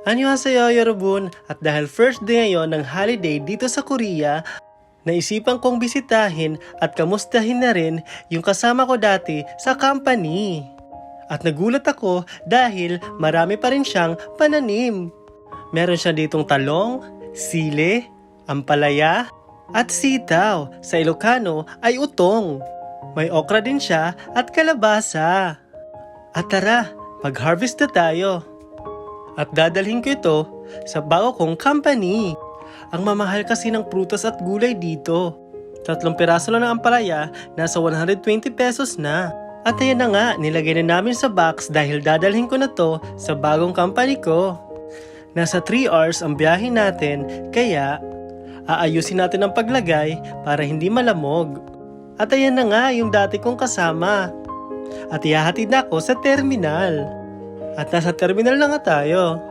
Annyeonghaseyo yorobun, at dahil first day ngayon ng holiday dito sa Korea, naisipan kong bisitahin at kamustahin na rin yung kasama ko dati sa company. At nagulat ako dahil marami pa rin siyang pananim. Meron siya ditong talong, sili, ampalaya, at sitaw. Sa Ilocano ay utong. May okra din siya at kalabasa. At tara, mag-harvest na tayo. At dadalhin ko ito sa bago kong company. Ang mamahal kasi ng prutas at gulay dito. 3 piraso lang ng ampalaya, nasa 120 pesos na. At ayan na nga, nilagay na namin sa box dahil dadalhin ko na to sa bagong company ko. Nasa 3 hours ang biyahe natin, kaya aayusin natin ang paglagay para hindi malamog. At ayan na nga yung dati kong kasama. At ihahatid na ako sa terminal. At nasa terminal na nga tayo.